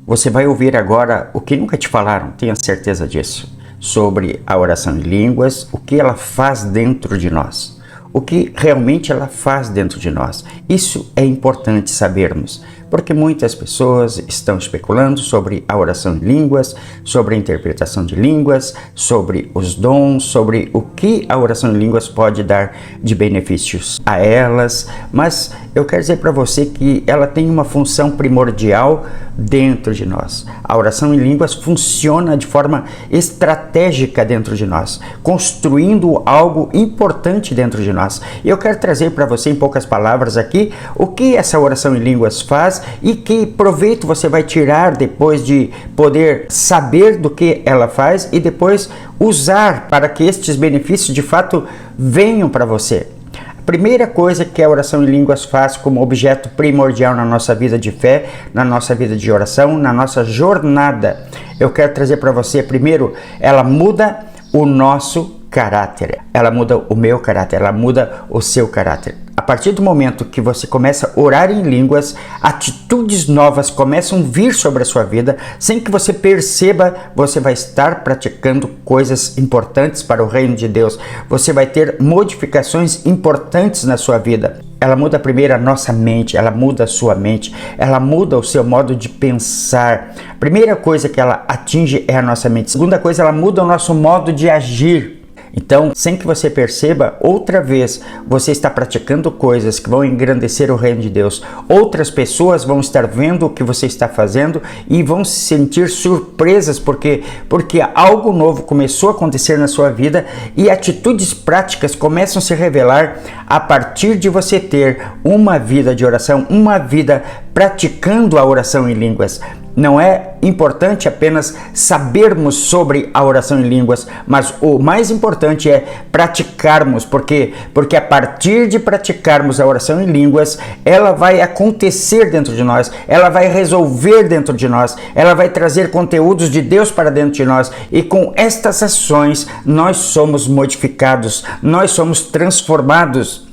Você vai ouvir agora o que nunca te falaram, tenha certeza disso, sobre a oração em línguas, o que ela faz dentro de nós, o que realmente ela faz dentro de nós. Isso é importante sabermos, porque muitas pessoas estão especulando sobre a oração em línguas, sobre a interpretação de línguas, sobre os dons, sobre o que a oração em línguas pode dar de benefícios a elas, mas eu quero dizer para você que ela tem uma função primordial dentro de nós. A oração em línguas funciona de forma estratégica dentro de nós, construindo algo importante dentro de nós. E eu quero trazer para você em poucas palavras aqui o que essa oração em línguas faz e que proveito você vai tirar depois de poder saber do que ela faz e depois usar para que estes benefícios de fato venham para você. Primeira coisa que a oração em línguas faz como objeto primordial na nossa vida de fé, na nossa vida de oração, na nossa jornada, eu quero trazer para você, primeiro, ela muda o nosso caráter, ela muda o meu caráter, ela muda o seu caráter. A partir do momento que você começa a orar em línguas, atitudes novas começam a vir sobre a sua vida, sem que você perceba, você vai estar praticando coisas importantes para o reino de Deus. Você vai ter modificações importantes na sua vida. Ela muda primeiro a nossa mente, ela muda a sua mente, ela muda o seu modo de pensar. Primeira coisa que ela atinge é a nossa mente. Segunda coisa, ela muda o nosso modo de agir. Então, sem que você perceba, outra vez você está praticando coisas que vão engrandecer o reino de Deus. Outras pessoas vão estar vendo o que você está fazendo e vão se sentir surpresas porque algo novo começou a acontecer na sua vida e atitudes práticas começam a se revelar a partir de você ter uma vida de oração, uma vida praticando a oração em línguas. Não é importante apenas sabermos sobre a oração em línguas, mas o mais importante é praticarmos, porque a partir de praticarmos a oração em línguas, ela vai acontecer dentro de nós, ela vai resolver dentro de nós, ela vai trazer conteúdos de Deus para dentro de nós, e com estas ações nós somos modificados, nós somos transformados.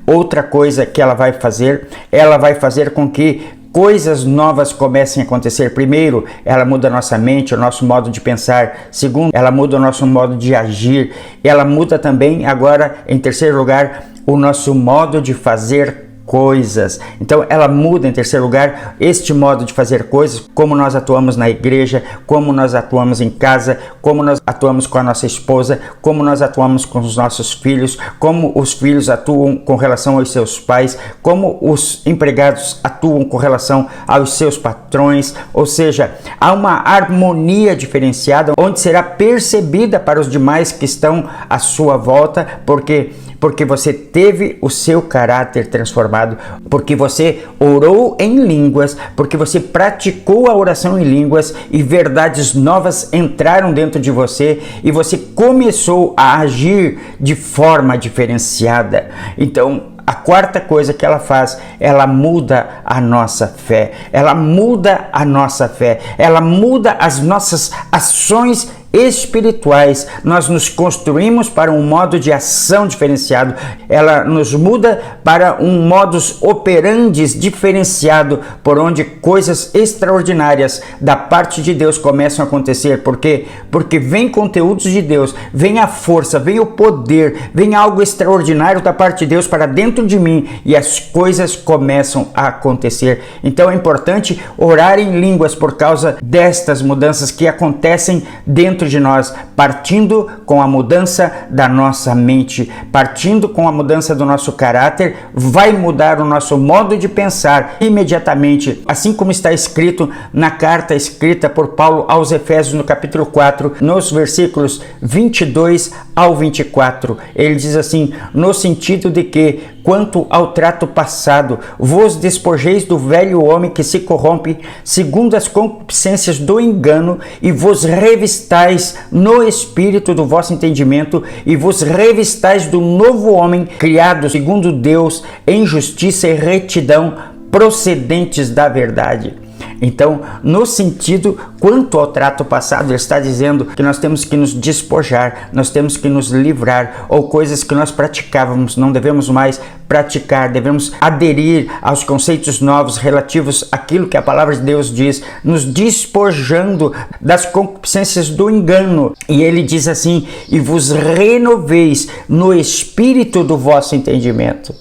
Outra coisa que ela vai fazer com que coisas novas comecem a acontecer. Primeiro, ela muda a nossa mente, o nosso modo de pensar. Segundo, ela muda o nosso modo de agir. Ela muda também, agora, em terceiro lugar, o nosso modo de fazer coisas. Então ela muda em terceiro lugar este modo de fazer coisas, como nós atuamos na igreja, como nós atuamos em casa, como nós atuamos com a nossa esposa, como nós atuamos com os nossos filhos, como os filhos atuam com relação aos seus pais, como os empregados atuam com relação aos seus patrões. Ou seja, há uma harmonia diferenciada onde será percebida para os demais que estão à sua volta, porque você teve o seu caráter transformado, porque você orou em línguas, porque você praticou a oração em línguas e verdades novas entraram dentro de você e você começou a agir de forma diferenciada. Então, a quarta coisa que ela faz, ela muda a nossa fé, ela muda a nossa fé, ela muda as nossas ações espirituais. Nós nos construímos para um modo de ação diferenciado, ela nos muda para um modus operandi diferenciado, por onde coisas extraordinárias da parte de Deus começam a acontecer, porque vem conteúdos de Deus, vem a força, vem o poder, vem algo extraordinário da parte de Deus para dentro de mim e as coisas começam a acontecer. Então é importante orar em línguas por causa destas mudanças que acontecem dentro de nós, partindo com a mudança da nossa mente, partindo com a mudança do nosso caráter, vai mudar o nosso modo de pensar imediatamente, assim como está escrito na carta escrita por Paulo aos Efésios no capítulo 4, nos versículos 22 ao 24. Ele diz assim, no sentido de que, quanto ao trato passado, vos despojeis do velho homem que se corrompe segundo as concupiscências do engano e vos revistais no espírito do vosso entendimento e vos revistais do novo homem criado segundo Deus em justiça e retidão procedentes da verdade. Então, no sentido, quanto ao trato passado, ele está dizendo que nós temos que nos despojar, nós temos que nos livrar, ou coisas que nós praticávamos, não devemos mais praticar, devemos aderir aos conceitos novos relativos àquilo que a palavra de Deus diz, nos despojando das concupiscências do engano. E ele diz assim: e vos renoveis no espírito do vosso entendimento.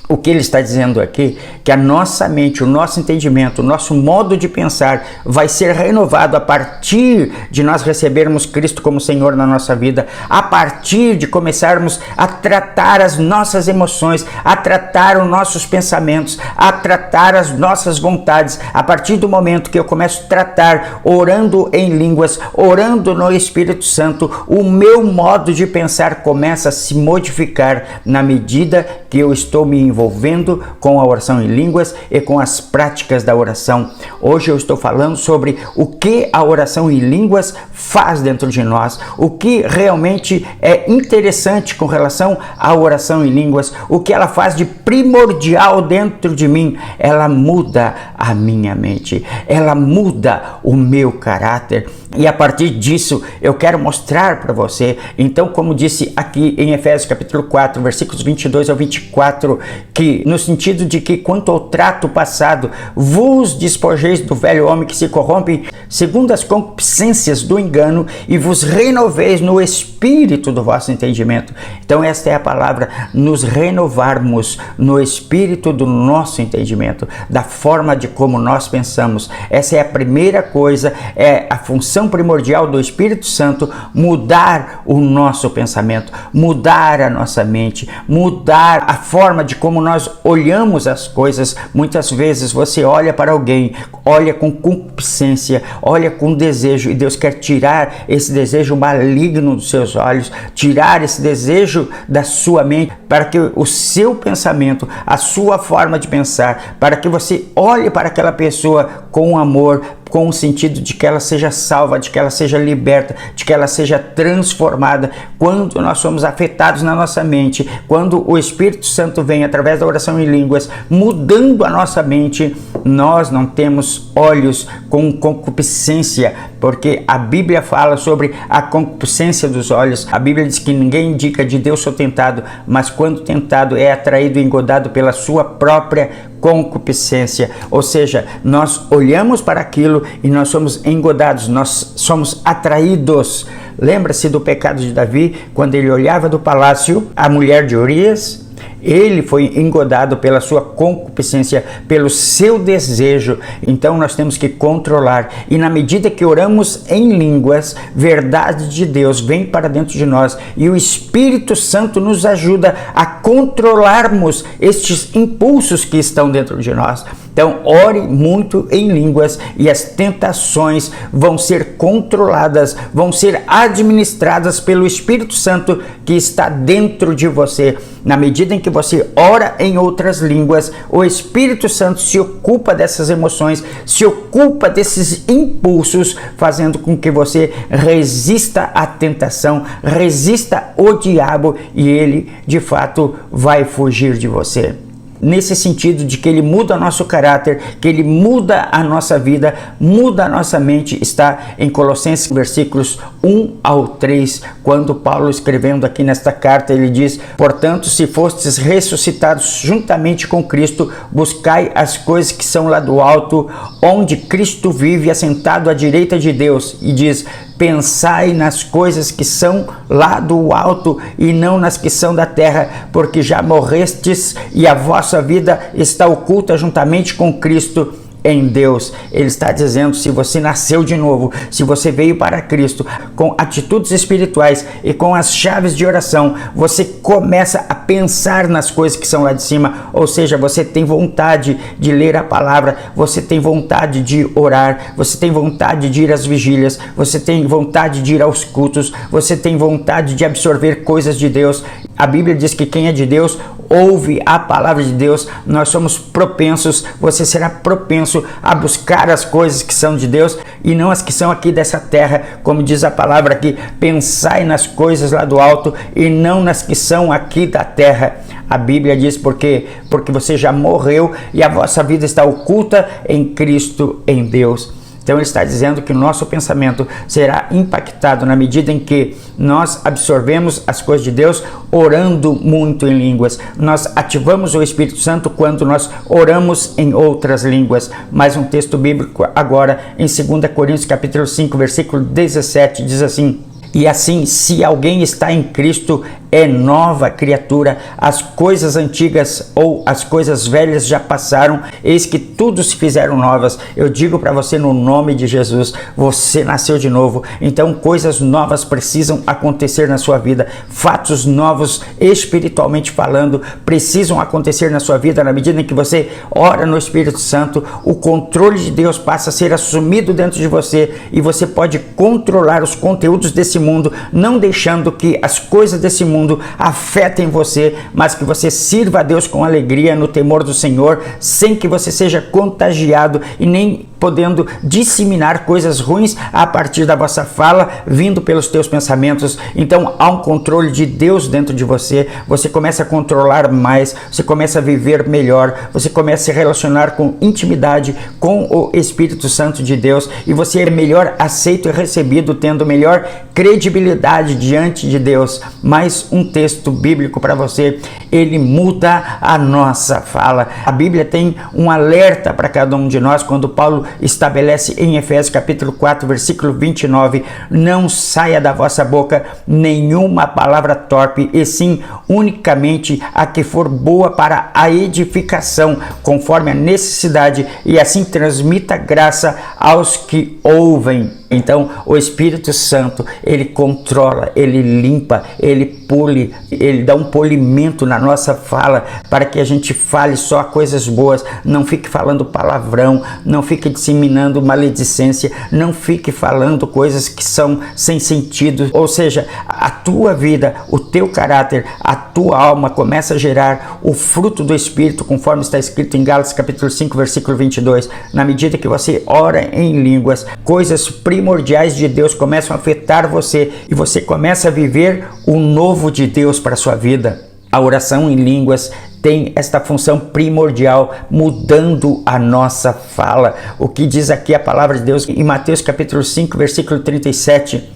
O que ele está dizendo aqui, que a nossa mente, o nosso entendimento, o nosso modo de pensar vai ser renovado a partir de nós recebermos Cristo como Senhor na nossa vida, a partir de começarmos a tratar as nossas emoções, a tratar os nossos pensamentos, a tratar as nossas vontades. A partir do momento que eu começo a tratar, orando em línguas, orando no Espírito Santo, o meu modo de pensar começa a se modificar na medida que eu estou me envolvendo com a oração em línguas e com as práticas da oração. Hoje eu estou falando sobre o que a oração em línguas faz dentro de nós, o que realmente é interessante com relação à oração em línguas, o que ela faz de primordial dentro de mim. Ela muda a minha mente, ela muda o meu caráter. E a partir disso eu quero mostrar para você, então, como disse aqui em Efésios capítulo 4, versículos 22 ao 24, que no sentido de que quanto ao trato passado, vos despojeis do velho homem que se corrompe segundo as concupiscências do engano e vos renoveis no espírito do vosso entendimento. Então esta é a palavra, nos renovarmos no espírito do nosso entendimento, da forma de como nós pensamos. Essa é a primeira coisa, é a função primordial do Espírito Santo, mudar o nosso pensamento, mudar a nossa mente, mudar a forma de como nós olhamos as coisas. Muitas vezes você olha para alguém, olha com concupiscência, olha com desejo, e Deus quer tirar esse desejo maligno dos seus olhos, tirar esse desejo da sua mente, para que o seu pensamento, a sua forma de pensar, para que você olhe para aquela pessoa com amor, com o sentido de que ela seja salva, de que ela seja liberta, de que ela seja transformada. Quando nós somos afetados na nossa mente, quando o Espírito Santo vem através da oração em línguas, mudando a nossa mente, nós não temos olhos com concupiscência, porque a Bíblia fala sobre a concupiscência dos olhos. A Bíblia diz que ninguém indica de Deus sou tentado, mas quando tentado é atraído e engodado pela sua própria concupiscência. Ou seja, nós olhamos para aquilo e nós somos engodados, nós somos atraídos. Lembra-se do pecado de Davi, quando ele olhava do palácio a mulher de Urias? Ele foi engodado pela sua concupiscência, pelo seu desejo. Então nós temos que controlar, e na medida que oramos em línguas, verdade de Deus vem para dentro de nós, e o Espírito Santo nos ajuda a controlarmos estes impulsos que estão dentro de nós. Então ore muito em línguas e as tentações vão ser controladas, vão ser administradas pelo Espírito Santo que está dentro de você. Na medida em que você ora em outras línguas, o Espírito Santo se ocupa dessas emoções, se ocupa desses impulsos, fazendo com que você resista à tentação, resista ao diabo, e ele de fato vai fugir de você. Nesse sentido de que ele muda nosso caráter, que ele muda a nossa vida, muda a nossa mente, está em Colossenses versículos 1 ao 3, quando Paulo, escrevendo aqui nesta carta, ele diz: portanto, se fostes ressuscitados juntamente com Cristo, buscai as coisas que são lá do alto, onde Cristo vive assentado à direita de Deus, e diz: pensai nas coisas que são lá do alto e não nas que são da terra, porque já morrestes e a vossa vida está oculta juntamente com Cristo em Deus. Ele está dizendo, se você nasceu de novo, se você veio para Cristo com atitudes espirituais e com as chaves de oração, você começa a pensar nas coisas que são lá de cima, ou seja, você tem vontade de ler a palavra, você tem vontade de orar, você tem vontade de ir às vigílias, você tem vontade de ir aos cultos, você tem vontade de absorver coisas de Deus. A Bíblia diz que quem é de Deus ouve a palavra de Deus. Nós somos propensos, você será propenso a buscar as coisas que são de Deus e não as que são aqui dessa terra, como diz a palavra aqui: pensai nas coisas lá do alto e não nas que são aqui da terra. A Bíblia diz porque você já morreu e a vossa vida está oculta em Cristo, em Deus. Então ele está dizendo que o nosso pensamento será impactado na medida em que nós absorvemos as coisas de Deus orando muito em línguas. Nós ativamos o Espírito Santo quando nós oramos em outras línguas. Mais um texto bíblico agora em 2 Coríntios capítulo 5, versículo 17, diz assim: e assim, se alguém está em Cristo, é nova criatura, as coisas antigas ou as coisas velhas já passaram, eis que tudo se fizeram novas. Eu digo para você no nome de Jesus, você nasceu de novo, então coisas novas precisam acontecer na sua vida, fatos novos espiritualmente falando precisam acontecer na sua vida. Na medida em que você ora no Espírito Santo, o controle de Deus passa a ser assumido dentro de você e você pode controlar os conteúdos desse mundo, não deixando que as coisas desse mundo afetem você, mas que você sirva a Deus com alegria no temor do Senhor, sem que você seja contagiado e nem podendo disseminar coisas ruins a partir da vossa fala, vindo pelos teus pensamentos. Então há um controle de Deus dentro de você, você começa a controlar mais, você começa a viver melhor, você começa a se relacionar com intimidade com o Espírito Santo de Deus e você é melhor aceito e recebido, tendo melhor credibilidade diante de Deus. Mais um texto bíblico para você, ele muda a nossa fala. A Bíblia tem um alerta para cada um de nós quando Paulo estabelece em Efésios capítulo 4, versículo 29, não saia da vossa boca nenhuma palavra torpe, e sim unicamente a que for boa para a edificação, conforme a necessidade, e assim transmita graça aos que ouvem. Então o Espírito Santo, ele controla, ele limpa, ele pule, ele dá um polimento na nossa fala para que a gente fale só coisas boas, não fique falando palavrão, não fique disseminando maledicência, não fique falando coisas que são sem sentido. Ou seja, a tua vida, o teu caráter, a tua alma começa a gerar o fruto do Espírito, conforme está escrito em Gálatas capítulo 5, versículo 22. Na medida que você ora em línguas, coisas primordiais de Deus começam a afetar você e você começa a viver o novo de Deus para a sua vida. A oração em línguas tem esta função primordial, mudando a nossa fala. O que diz aqui a palavra de Deus em Mateus capítulo 5, versículo 37,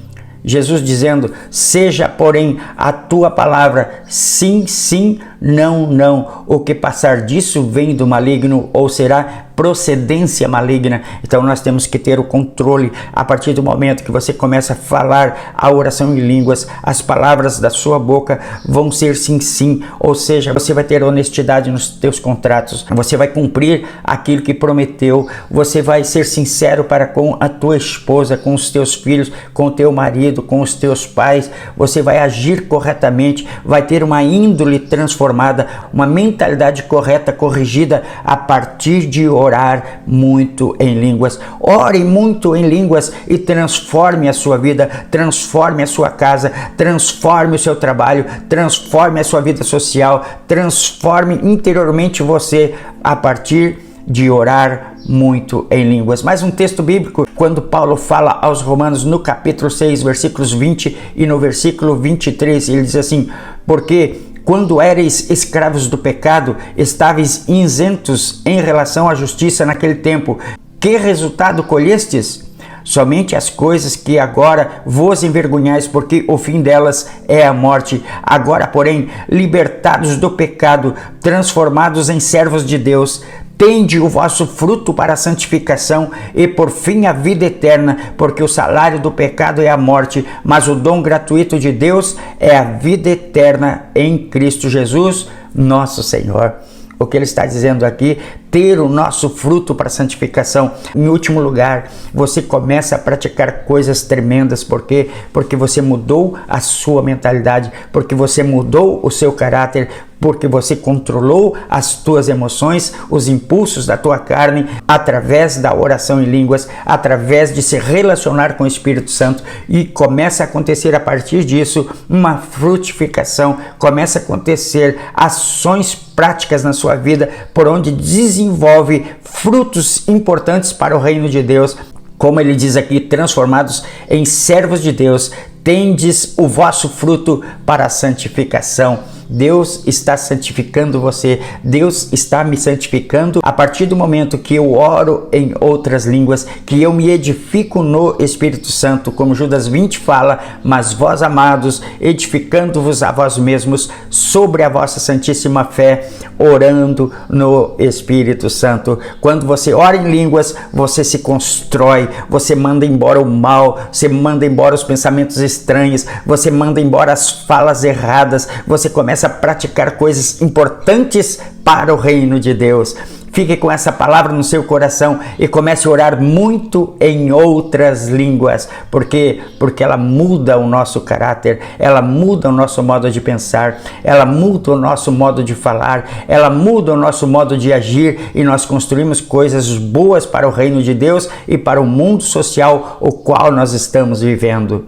Jesus dizendo: seja porém a tua palavra sim, sim, não, não. O que passar disso vem do maligno, ou será procedência maligna. Então nós temos que ter o controle. A partir do momento que você começa a falar a oração em línguas, as palavras da sua boca vão ser sim, sim, ou seja, você vai ter honestidade nos teus contratos, você vai cumprir aquilo que prometeu, você vai ser sincero para com a tua esposa, com os teus filhos, com o teu marido, com os teus pais, você vai agir corretamente, vai ter uma índole transformada, uma mentalidade correta, corrigida a partir de orar muito em línguas. Ore muito em línguas e transforme a sua vida, transforme a sua casa, transforme o seu trabalho, transforme a sua vida social, transforme interiormente você a partir de orar muito em línguas. Mais um texto bíblico, quando Paulo fala aos Romanos no capítulo 6, versículos 20 e no versículo 23, ele diz assim: porque quando éreis escravos do pecado, estáveis isentos em relação à justiça naquele tempo. Que resultado colhestes? Somente as coisas que agora vos envergonhais, porque o fim delas é a morte. Agora, porém, libertados do pecado, transformados em servos de Deus, tende o vosso fruto para a santificação e por fim a vida eterna, porque o salário do pecado é a morte, mas o dom gratuito de Deus é a vida eterna em Cristo Jesus, nosso Senhor. O que ele está dizendo aqui: ter o nosso fruto para santificação. Em último lugar, você começa a praticar coisas tremendas. Por quê? Porque você mudou a sua mentalidade, porque você mudou o seu caráter, porque você controlou as tuas emoções, os impulsos da tua carne, através da oração em línguas, através de se relacionar com o Espírito Santo, e começa a acontecer a partir disso uma frutificação, começa a acontecer ações práticas na sua vida, por onde desenvolve frutos importantes para o reino de Deus. Como ele diz aqui, transformados em servos de Deus, tendes o vosso fruto para a santificação. Deus está santificando você, Deus está me santificando a partir do momento que eu oro em outras línguas, que eu me edifico no Espírito Santo, como Judas 20 fala, mas vós, amados, edificando-vos a vós mesmos sobre a vossa santíssima fé, orando no Espírito Santo. Quando você ora em línguas, você se constrói, você manda embora o mal, você manda embora os pensamentos estranhos, você manda embora as falas erradas, você começa a praticar coisas importantes para o reino de Deus. Fique com essa palavra no seu coração e comece a orar muito em outras línguas. Por quê? Porque ela muda o nosso caráter, ela muda o nosso modo de pensar, ela muda o nosso modo de falar, ela muda o nosso modo de agir, e nós construímos coisas boas para o reino de Deus e para o mundo social o qual nós estamos vivendo.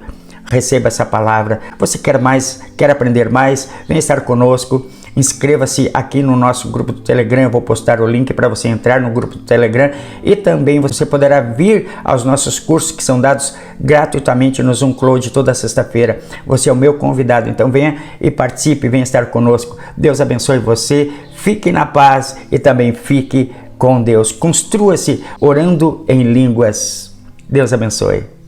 Receba essa palavra. Você quer mais? Quer aprender mais? Venha estar conosco. Inscreva-se aqui no nosso grupo do Telegram. Eu vou postar o link para você entrar no grupo do Telegram, e também você poderá vir aos nossos cursos que são dados gratuitamente no Zoom Cloud toda sexta-feira. Você é o meu convidado, então venha e participe, venha estar conosco. Deus abençoe você, fique na paz e também fique com Deus. Construa-se orando em línguas. Deus abençoe.